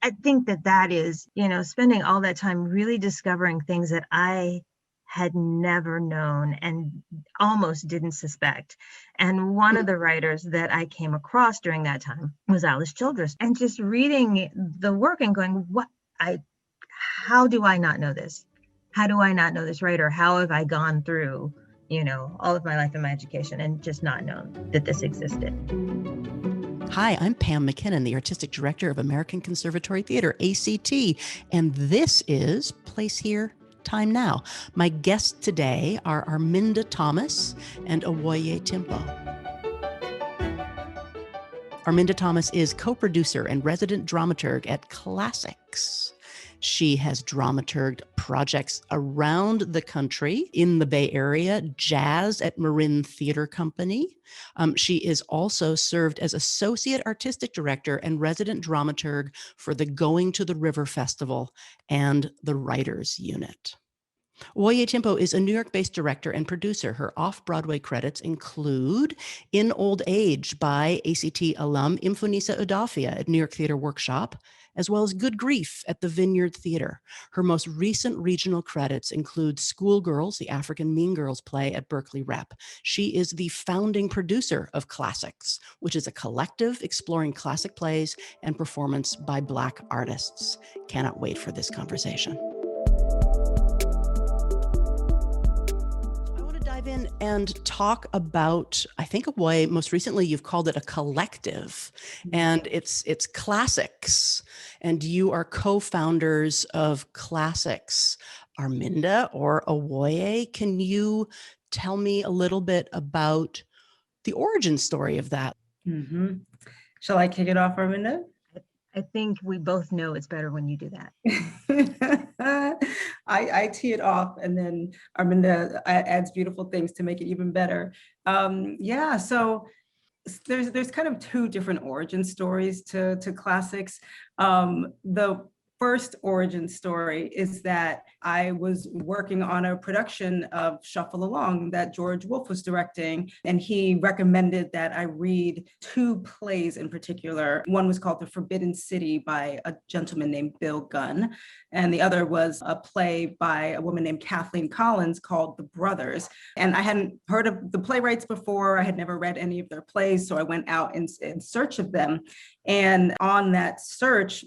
I think that is, spending all that time really discovering things that I had never known and almost didn't suspect. And one of the writers that I came across during that time was Alice Childress, and just reading the work and going, how do I not know this? How do I not know this writer? How have I gone through, all of my life and my education and just not known that this existed? Hi, I'm Pam MacKinnon, the Artistic Director of American Conservatory Theater, A.C.T., and this is Place Here, Time Now. My guests today are Arminda Thomas and Awoye Timpo. Arminda Thomas is co-producer and resident dramaturg at CLASSIX. She has dramaturged projects around the country in the Bay Area, jazz at Marin Theater Company. She is also served as Associate Artistic Director and Resident Dramaturg for the Going to the River Festival and the Writers Unit. Awoye Timpo is a New York-based director and producer. Her off-Broadway credits include In Old Age by A.C.T. alum Imfunisa Udafia at New York Theater Workshop, as well as Good Grief at the Vineyard Theater. Her most recent regional credits include Schoolgirls, the African Mean Girls play at Berkeley Rep. She is the founding producer of CLASSIX, which is a collective exploring classic plays and performance by Black artists. Cannot wait for this conversation. In and talk about, I think Awoye, most recently you've called it a collective, and it's CLASSIX, and you are co-founders of CLASSIX. Arminda or Awoye, can you tell me a little bit about the origin story of that? Mm-hmm. Shall I kick it off, Arminda? I think we both know it's better when you do that. I tee it off, and then Arminda adds beautiful things to make it even better. So there's kind of two different origin stories to CLASSIX. The first origin story is that I was working on a production of Shuffle Along that George Wolfe was directing, and he recommended that I read two plays in particular. One was called The Forbidden City by a gentleman named Bill Gunn, and the other was a play by a woman named Kathleen Collins called The Brothers. And I hadn't heard of the playwrights before. I had never read any of their plays, so I went out in search of them. And on that search,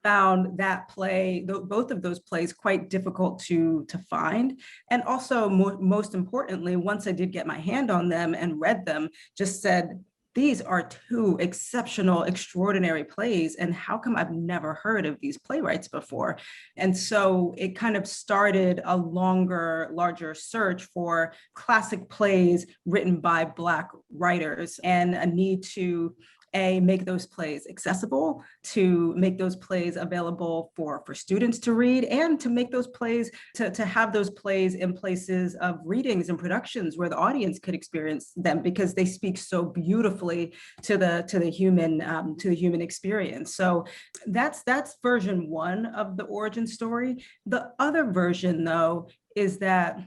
found that play, both of those plays, quite difficult to find. And also, most importantly, once I did get my hand on them and read them, just said, these are two exceptional, extraordinary plays, and how come I've never heard of these playwrights before? And so it kind of started a longer, larger search for classic plays written by Black writers, and a need to make those plays accessible, to make those plays available for students to read, and to make those plays, to have those plays in places of readings and productions where the audience could experience them, because they speak so beautifully to the human experience. So that's version one of the origin story. The other version, though, is that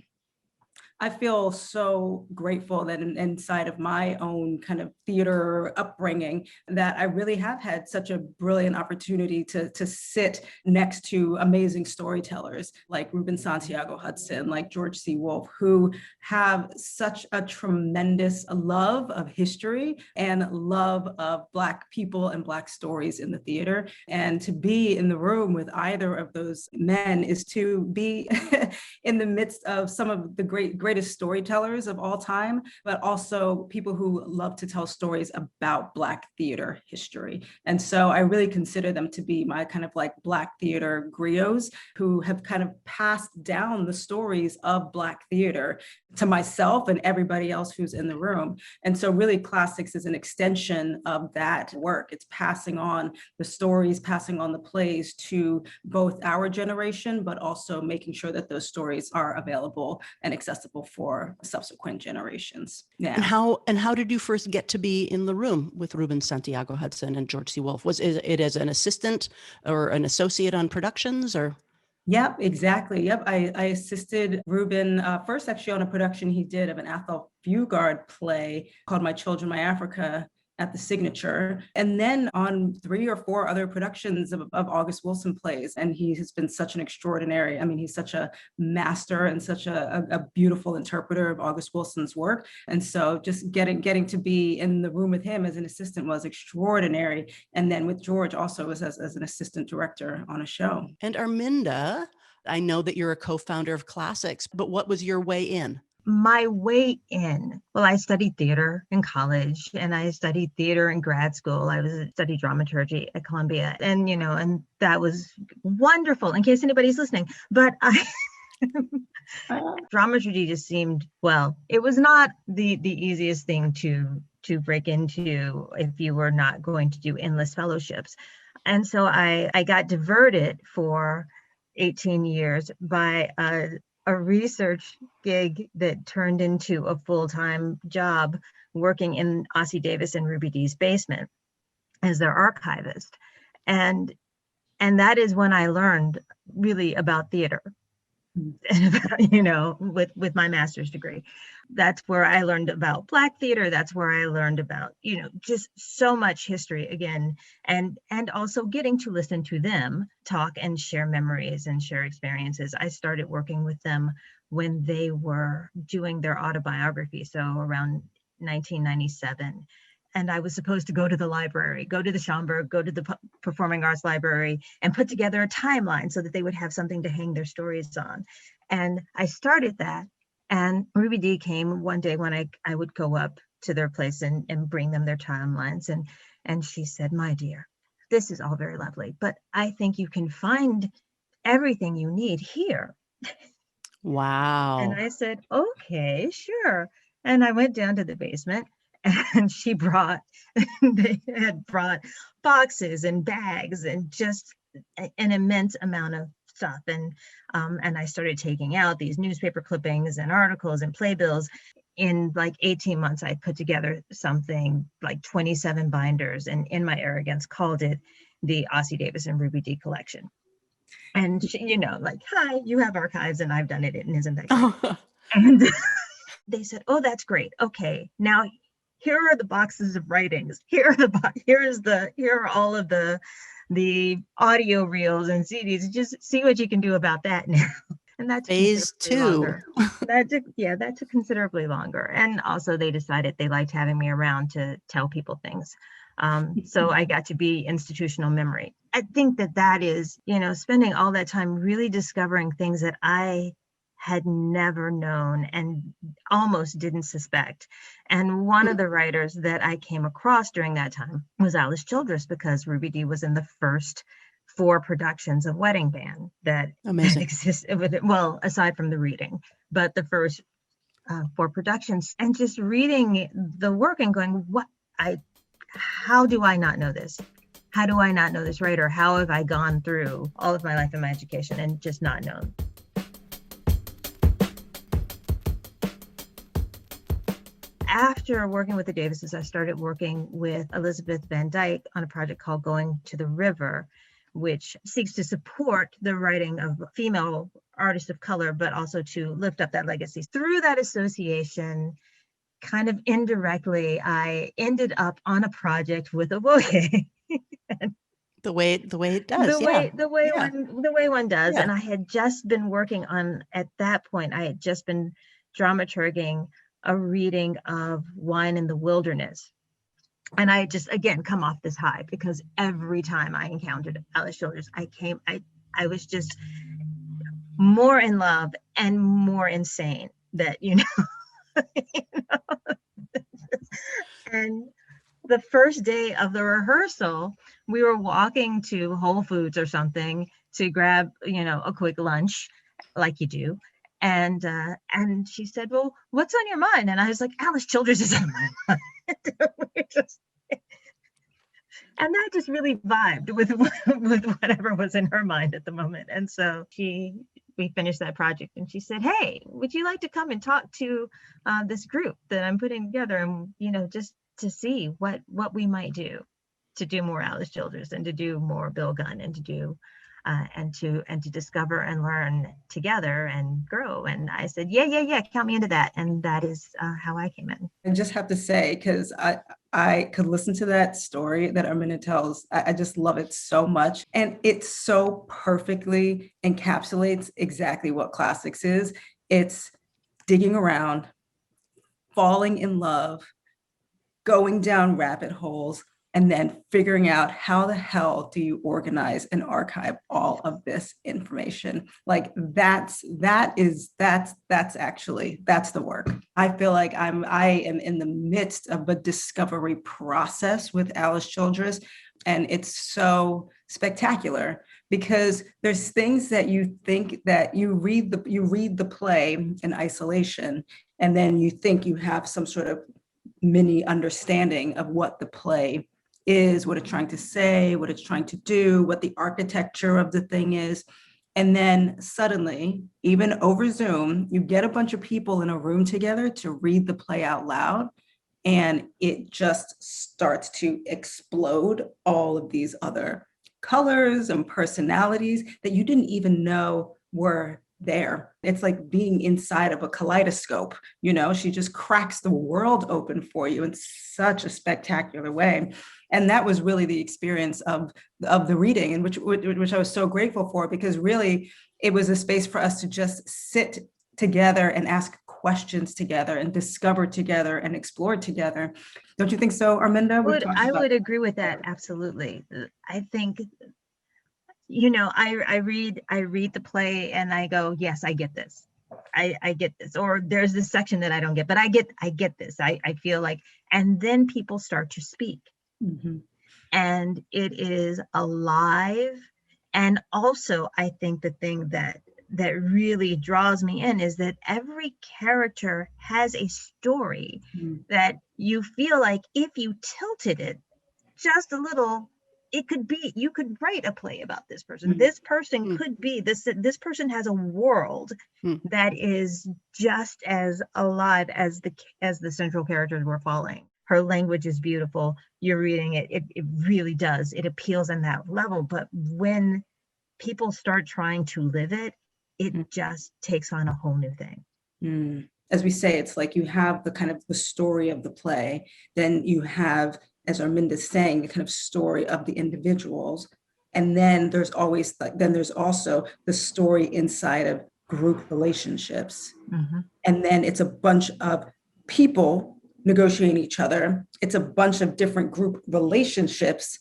I feel so grateful that inside of my own kind of theater upbringing, that I really have had such a brilliant opportunity to sit next to amazing storytellers like Ruben Santiago Hudson, like George C. Wolfe, who have such a tremendous love of history and love of Black people and Black stories in the theater. And to be in the room with either of those men is to be in the midst of some of the greatest storytellers of all time, but also people who love to tell stories about Black theater history. And so I really consider them to be my kind of like Black theater griots, who have kind of passed down the stories of Black theater to myself and everybody else who's in the room. And so really CLASSIX is an extension of that work. It's passing on the stories, passing on the plays to both our generation, but also making sure that those stories are available and accessible for subsequent generations. Yeah. And how did you first get to be in the room with Ruben Santiago Hudson and George C. Wolfe? Was it as an assistant or an associate on productions, or? Yep, exactly. Yep, I assisted Ruben first actually on a production he did of an Athol Fugard play called My Children, My Africa. at the Signature, and then on 3 or 4 other productions of August Wilson plays. And he has been such an extraordinary, I mean, he's such a master and such a beautiful interpreter of August Wilson's work. And so just getting to be in the room with him as an assistant was extraordinary. And then with George also as an assistant director on a show. And Arminda, I know that you're a co-founder of CLASSIX, but what was your way in? My way in, well, I studied theater in college and I studied theater in grad school. I studied dramaturgy at Columbia, and and that was wonderful, in case anybody's listening. But dramaturgy just seemed, well, it was not the easiest thing to break into if you were not going to do endless fellowships. And so I got diverted for 18 years by a research gig that turned into a full-time job working in Ossie Davis and Ruby Dee's basement as their archivist. And that is when I learned really about theater and about, with my master's degree. That's where I learned about Black theater. That's where I learned about, just so much history again, and also getting to listen to them talk and share memories and share experiences. I started working with them when they were doing their autobiography, so around 1997. And I was supposed to go to the library, go to the Schomburg, go to the Performing Arts Library, and put together a timeline so that they would have something to hang their stories on. And I started that. And Ruby Dee came one day when I would go up to their place and bring them their timelines. And she said, "My dear, this is all very lovely, but I think you can find everything you need here." Wow. And I said, "Okay, sure." And I went down to the basement, and they had brought boxes and bags and just an immense amount of stuff. And I started taking out these newspaper clippings and articles and playbills. In like 18 months, I put together something like 27 binders, and in my arrogance called it the Ossie Davis and Ruby Dee collection. And she, like, "Hi, you have archives and I've done it, and isn't that great?" And they said, "Oh, that's great. Okay, now here are the boxes of writings. Here are all of the audio reels and CDs. Just see what you can do about that now." And that's phase 2. That took considerably longer. And also they decided they liked having me around to tell people things. So I got to be institutional memory. I think that is, spending all that time really discovering things that I had never known and almost didn't suspect. And one of the writers that I came across during that time was Alice Childress, because Ruby Dee was in the first 4 productions of Wedding Band that existed, well, aside from the reading, but the first 4 productions. And just reading the work and going, how do I not know this? How do I not know this writer? How have I gone through all of my life and my education and just not known? After working with the Davises, I started working with Elizabeth Van Dyke on a project called Going to the River, which seeks to support the writing of female artists of color, but also to lift up that legacy. Through that association, kind of indirectly, I ended up on a project with Awoye. The way it does. The way one does. Yeah. And I had just been working on, at that point, I had just been dramaturging a reading of Wine in the Wilderness. And I just, again, come off this high, because every time I encountered Alice Childress, I was just more in love and more insane that, And the first day of the rehearsal, we were walking to Whole Foods or something to grab, a quick lunch, like you do. And she said, "Well, what's on your mind?" And I was like, "Alice Childress is on my mind." And that just really vibed with whatever was in her mind at the moment. And so we finished that project, and she said, "Hey, would you like to come and talk to this group that I'm putting together, and just to see what we might do to do more Alice Childress and to do more Bill Gunn and to do and to discover and learn together and grow. And I said, yeah, count me into that. And that is how I came in. I just have to say, because I could listen to that story that Arminda tells. I just love it so much. And it so perfectly encapsulates exactly what CLASSIX is. It's digging around, falling in love, going down rabbit holes, and then figuring out how the hell do you organize and archive all of this information. Like that's actually the work. I feel like I am in the midst of a discovery process with Alice Childress, and it's so spectacular because there's things that you think that you read the play in isolation, and then you think you have some sort of mini understanding of what the play is, what it's trying to say, what it's trying to do, what the architecture of the thing is. And then suddenly, even over Zoom, you get a bunch of people in a room together to read the play out loud, and it just starts to explode all of these other colors and personalities that you didn't even know were there. It's like being inside of a kaleidoscope, she just cracks the world open for you in such a spectacular way. And that was really the experience of the reading, and which I was so grateful for, because really it was a space for us to just sit together and ask questions together and discover together and explore together. Don't you think so, Arminda? I would agree with that. Absolutely. I think, I read the play and I go, yes, I get this. I get this. Or there's this section that I don't get, but I get this. I feel like, and then people start to speak. Mm-hmm. And it is alive. And also, I think the thing that really draws me in is that every character has a story that you feel like if you tilted it just a little, it could be, you could write a play about this person. This person could be this person has a world that is just as alive as the central characters we're following. Her language is beautiful. You're reading it. It really does. It appeals on that level. But when people start trying to live it, it just takes on a whole new thing. As we say, it's like you have the kind of the story of the play, then you have, as Arminda's saying, the kind of story of the individuals, and then there's also the story inside of group relationships, and then it's a bunch of people negotiating each other. It's a bunch of different group relationships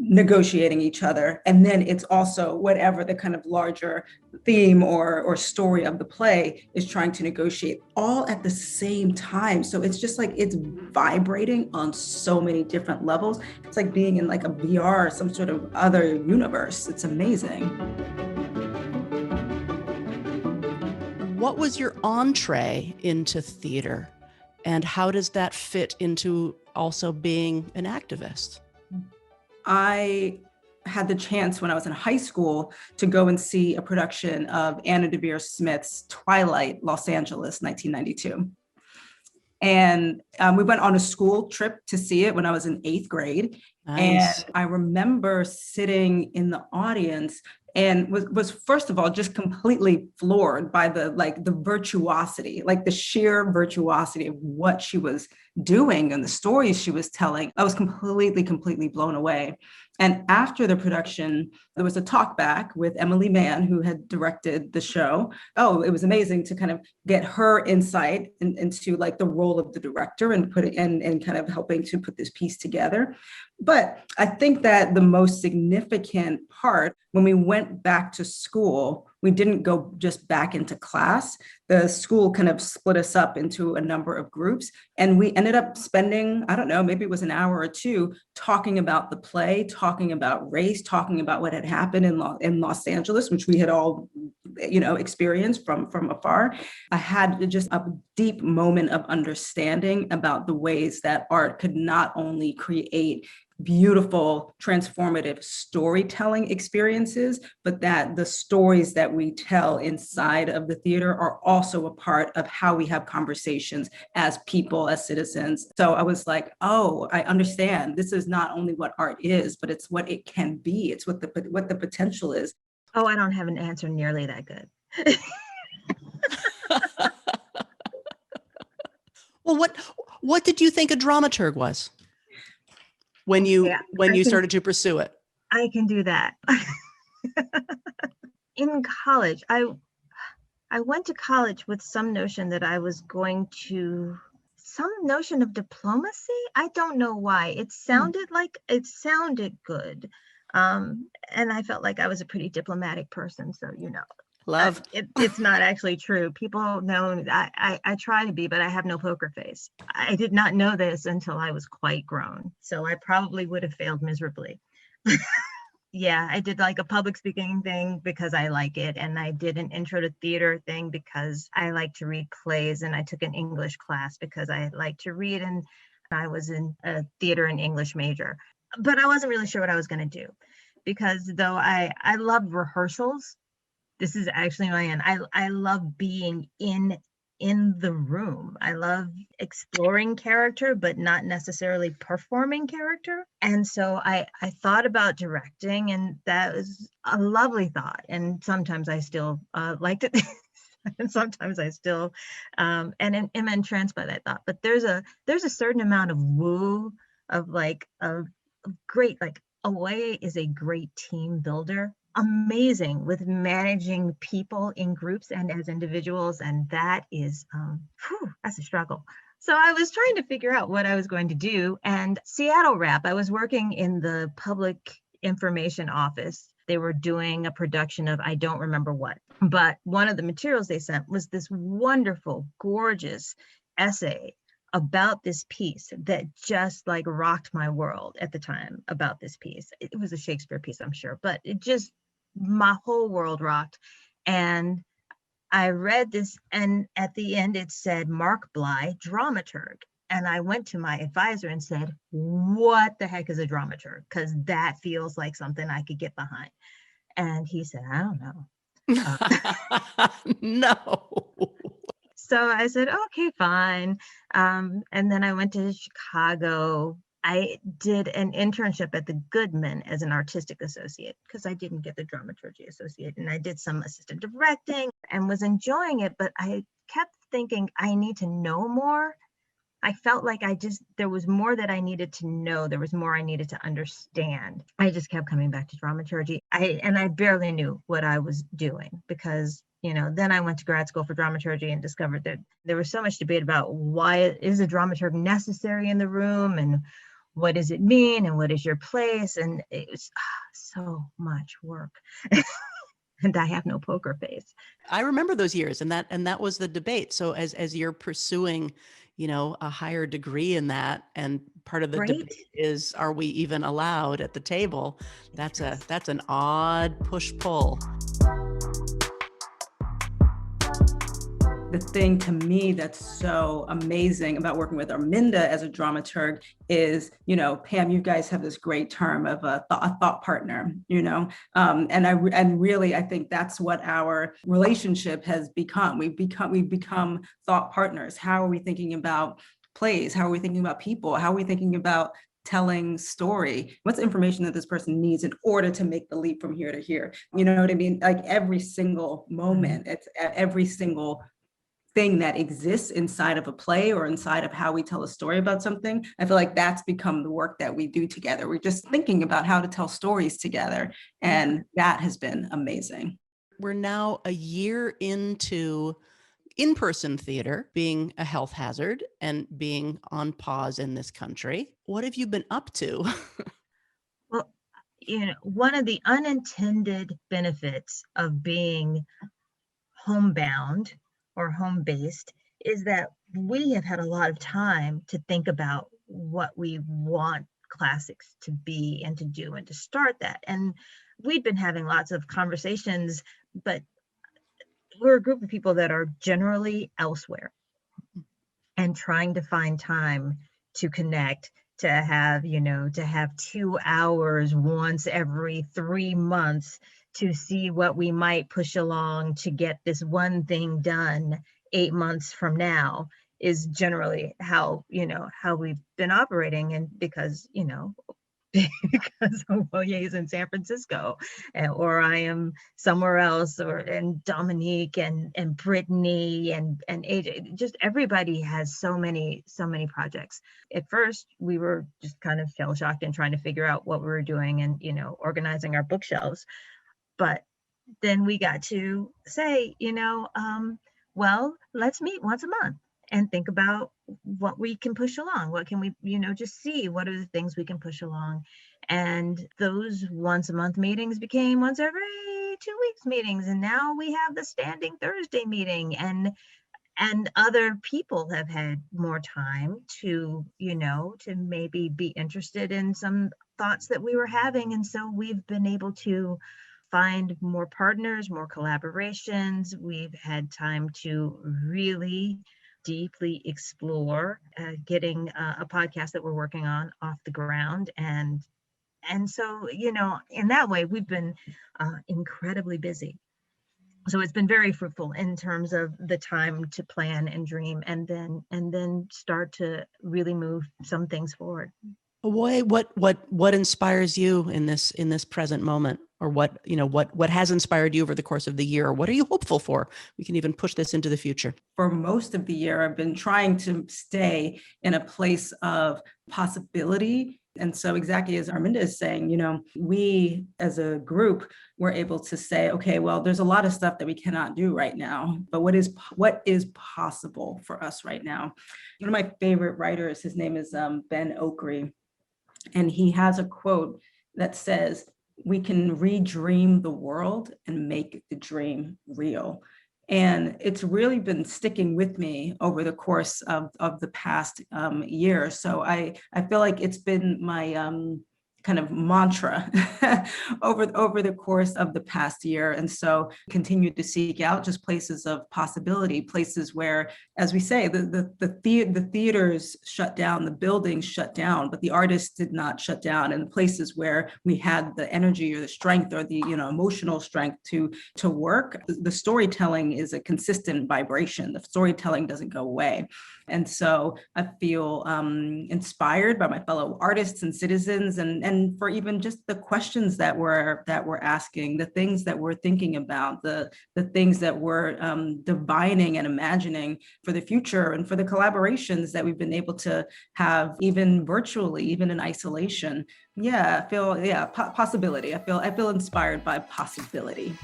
negotiating each other. And then it's also whatever the kind of larger theme or story of the play is trying to negotiate all at the same time. So it's just like it's vibrating on so many different levels. It's like being in like a VR, some sort of other universe. It's amazing. What was your entree into theater, and how does that fit into also being an activist? I had the chance when I was in high school to go and see a production of Anna Deavere Smith's Twilight, Los Angeles, 1992. And we went on a school trip to see it when I was in 8th grade. Nice. And I remember sitting in the audience and was first of all just completely floored by the virtuosity, like the sheer virtuosity of what she was doing and the stories she was telling. I was completely blown away. And after the production, there was a talk back with Emily Mann, who had directed the show. Oh, it was amazing to kind of get her insight into like the role of the director and put it in and kind of helping to put this piece together. But I think that the most significant part, when we went back to school, we didn't go just back into class. The school kind of split us up into a number of groups, and we ended up spending, I don't know, maybe it was an hour or two talking about the play, talking about race, talking about what had happened in Los Angeles, which we had all, experienced from afar. I had just a deep moment of understanding about the ways that art could not only create beautiful, transformative storytelling experiences, but that the stories that we tell inside of the theater are also a part of how we have conversations as people, as citizens. So I was like, oh, I understand. This is not only what art is, but it's what it can be. It's what the potential is. Oh, I don't have an answer nearly that good. Well, what did you think a dramaturg was when Yeah, you started to pursue it? I can do that. In college, I went to college with some notion that I was going to, some notion of diplomacy. I don't know why. It sounded good. And I felt like I was a pretty diplomatic person. So, Love. it's not actually true. People know I try to be, but I have no poker face. I did not know this until I was quite grown. So I probably would have failed miserably. Yeah, I did like a public speaking thing because I like it. And I did an intro to theater thing because I like to read plays. And I took an English class because I like to read. And I was in a theater and English major. But I wasn't really sure what I was going to do because though I love rehearsals, this is actually my end. I love being in the room. I love exploring character, but not necessarily performing character. And so I thought about directing, and that was a lovely thought. And sometimes I still liked it. And sometimes I still am entranced by that thought. But there's a certain amount of woo of great, like Awoye is a great team builder, amazing with managing people in groups and as individuals, and that is that's a struggle. So I was trying to figure out what I was going to do, and Seattle Rap, I was working in the public information office. They were doing a production of I don't remember what, but one of the materials they sent was this wonderful, gorgeous essay about this piece that just like rocked my world at the time. About this piece, it was a Shakespeare piece, I'm sure, but it just, my whole world rocked. And I read this, and at the end it said Mark Bly, dramaturg. And I went to my advisor and said, what the heck is a dramaturg? Because that feels like something I could get behind. And he said, I don't know. No. So I said, okay, fine. And then I went to Chicago. I did an internship at the Goodman as an artistic associate because I didn't get the dramaturgy associate. And I did some assistant directing and was enjoying it. But I kept thinking, I need to know more. I felt like there was more that I needed to know. There was more I needed to understand. I just kept coming back to dramaturgy. I barely knew what I was doing because, then I went to grad school for dramaturgy and discovered that there was so much debate about why is a dramaturg necessary in the room and what does it mean and what is your place? And it was so much work. And I have no poker face. I remember those years, and that was the debate. So as you're pursuing, a higher degree in that, and part of the debate is, are we even allowed at the table? That's an odd push-pull. The thing to me that's so amazing about working with Arminda as a dramaturg is, Pam, you guys have this great term of a thought partner, and really, I think that's what our relationship has become. We've become thought partners. How are we thinking about plays? How are we thinking about people? How are we thinking about telling story? What's the information that this person needs in order to make the leap from here to here? You know what I mean? Like every single moment, it's at every single thing that exists inside of a play or inside of how we tell a story about something. I feel like that's become the work that we do together. We're just thinking about how to tell stories together. And that has been amazing. We're now a year into in-person theater being a health hazard and being on pause in this country. What have you been up to? Well, one of the unintended benefits of being homebound or home-based is that we have had a lot of time to think about what we want CLASSIX to be and to do and to start that. And we've been having lots of conversations, but we're a group of people that are generally elsewhere and trying to find time to connect to have, to have 2 hours once every 3 months to see what we might push along to get this one thing done 8 months from now is generally how we've been operating. And because, because Awoye is in San Francisco, or I am somewhere else, and Dominique and Brittany and AJ, just everybody has so many projects. At first, we were just kind of shell shocked and trying to figure out what we were doing and, organizing our bookshelves. But then we got to say, well, let's meet once a month and think about what we can push along. What can we, just see what are the things we can push along. And those once a month meetings became once every 2 weeks meetings. And now we have the standing Thursday meeting, and other people have had more time to, to maybe be interested in some thoughts that we were having. And so we've been able to find more partners, more collaborations. We've had time to really deeply explore getting a podcast that we're working on off the ground. And so, in that way, we've been incredibly busy. So it's been very fruitful in terms of the time to plan and dream, and then start to really move some things forward. Awoye, what inspires you in this present moment, or what has inspired you over the course of the year? What are you hopeful for? We can even push this into the future. For most of the year, I've been trying to stay in a place of possibility. And so exactly as Arminda is saying, we as a group were able to say, okay, well, there's a lot of stuff that we cannot do right now, but what is possible for us right now? One of my favorite writers, his name is Ben Okri, and he has a quote that says, "We can redream the world and make the dream real." And it's really been sticking with me over the course of the past year. So I feel like it's been my kind of mantra over the course of the past year. And so continue to seek out just places of possibility, places where, as we say, the theaters shut down, the buildings shut down, but the artists did not shut down. And the places where we had the energy or the strength or the emotional strength to work, the storytelling is a consistent vibration. The storytelling doesn't go away. And so I feel inspired by my fellow artists and citizens, and for even just the questions that we're asking, the things that we're thinking about, the things that we're divining and imagining for the future, and for the collaborations that we've been able to have, even virtually, even in isolation. Yeah, I feel possibility. I feel inspired by possibility.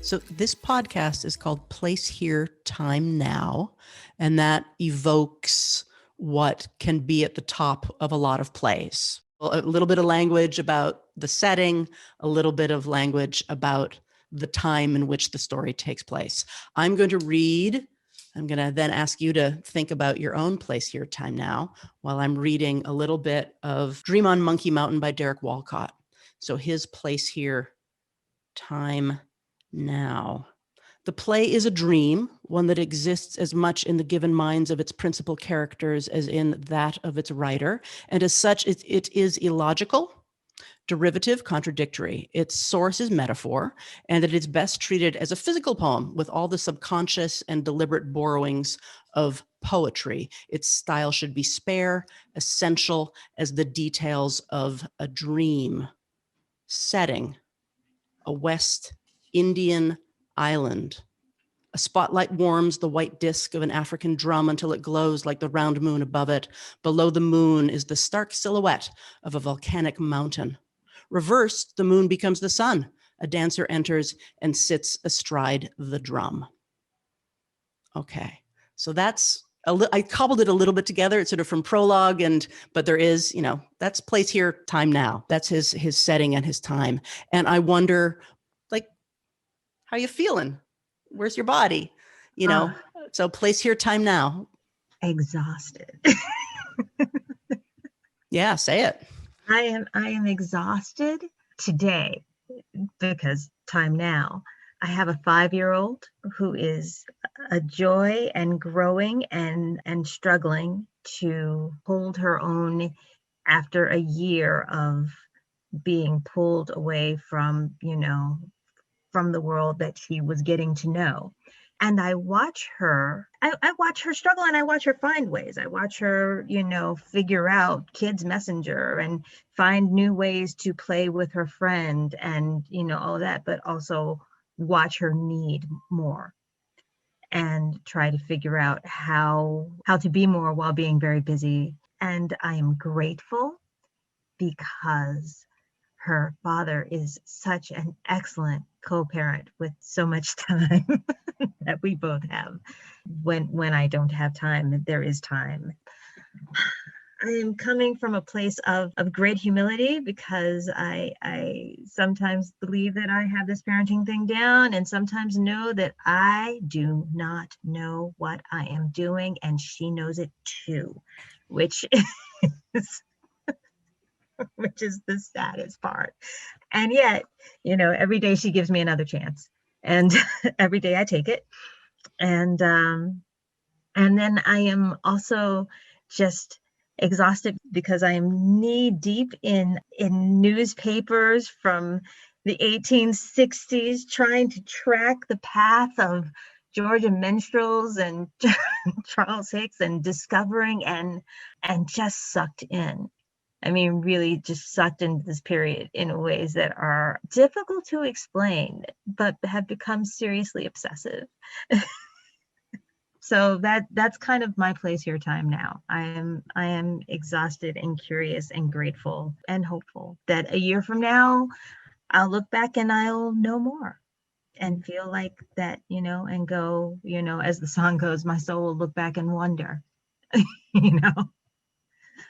So this podcast is called Place Here, Time Now, and that evokes what can be at the top of a lot of plays. A little bit of language about the setting, a little bit of language about the time in which the story takes place. I'm going to read. I'm going to then ask you to think about your own place here, time now, while I'm reading a little bit of Dream on Monkey Mountain by Derek Walcott. So his place here, time now. The play is a dream, one that exists as much in the given minds of its principal characters as in that of its writer. And as such, it is illogical, derivative, contradictory. Its source is metaphor, and it is best treated as a physical poem with all the subconscious and deliberate borrowings of poetry. Its style should be spare, essential as the details of a dream. Setting: a West Indian island. A spotlight warms the white disk of an African drum until it glows like the round moon above it. Below the moon is the stark silhouette of a volcanic mountain. Reversed, the moon becomes the sun. A dancer enters and sits astride the drum. Okay, so that's I cobbled it a little bit together. It's sort of from prologue, but there is, that's place here, time now. That's his setting and his time. And I wonder, how you feeling? Where's your body? So place here, time now. Exhausted. Yeah, say it. I am exhausted today because time now. I have a 5-year-old who is a joy and growing and struggling to hold her own after a year of being pulled away from, from the world that she was getting to know. And I watch her, I watch her struggle, and I watch her find ways. I watch her, figure out Kids Messenger and find new ways to play with her friend and, all that, but also watch her need more and try to figure out how to be more while being very busy. And I am grateful because her father is such an excellent co-parent with so much time that we both have. When I don't have time, there is time. I am coming from a place of great humility because I sometimes believe that I have this parenting thing down, and sometimes know that I do not know what I am doing, and she knows it too, which is which is the saddest part. And yet, every day she gives me another chance, and every day I take it. And then I am also just exhausted because I am knee deep in newspapers from the 1860s, trying to track the path of Georgia minstrels and Charles Hicks, and discovering and just sucked in. I mean, really just sucked into this period in ways that are difficult to explain, but have become seriously obsessive. So that's kind of my place here time now. I am exhausted and curious and grateful and hopeful that a year from now, I'll look back and I'll know more and feel like that, and go, as the song goes, my soul will look back and wonder,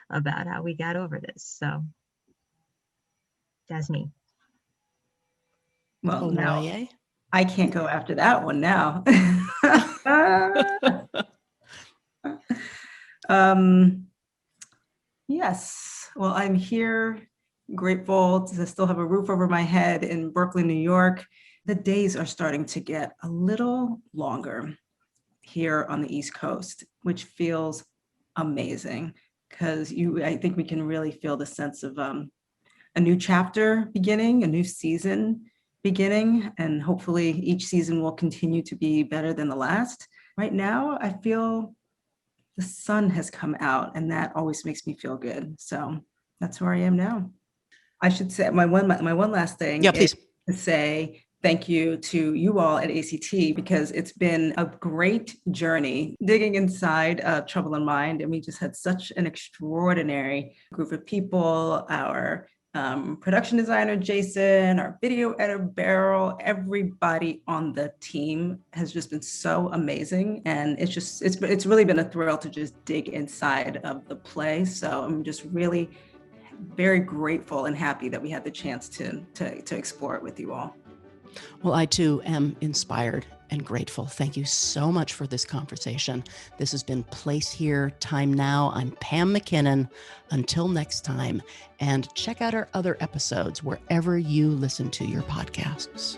about how we got over this. So that's me. Well, now Awoye. I can't go after that one now. Yes, well, I'm here, grateful to still have a roof over my head in Brooklyn, New York. The days are starting to get a little longer here on the East Coast, which feels amazing, because I think we can really feel the sense of a new chapter beginning, a new season beginning, and hopefully each season will continue to be better than the last. Right now, I feel the sun has come out, and that always makes me feel good. So that's where I am now. I should say my one last thing is to say thank you to you all at A.C.T, because it's been a great journey digging inside Trouble in Mind. And we just had such an extraordinary group of people, our production designer, Jason, our video editor, Beryl, everybody on the team has just been so amazing. And it's really been a thrill to just dig inside of the play. So I'm just really very grateful and happy that we had the chance to explore it with you all. Well, I too am inspired and grateful. Thank you so much for this conversation. This has been Place Here, Time Now. I'm Pam MacKinnon. Until next time, and check out our other episodes wherever you listen to your podcasts.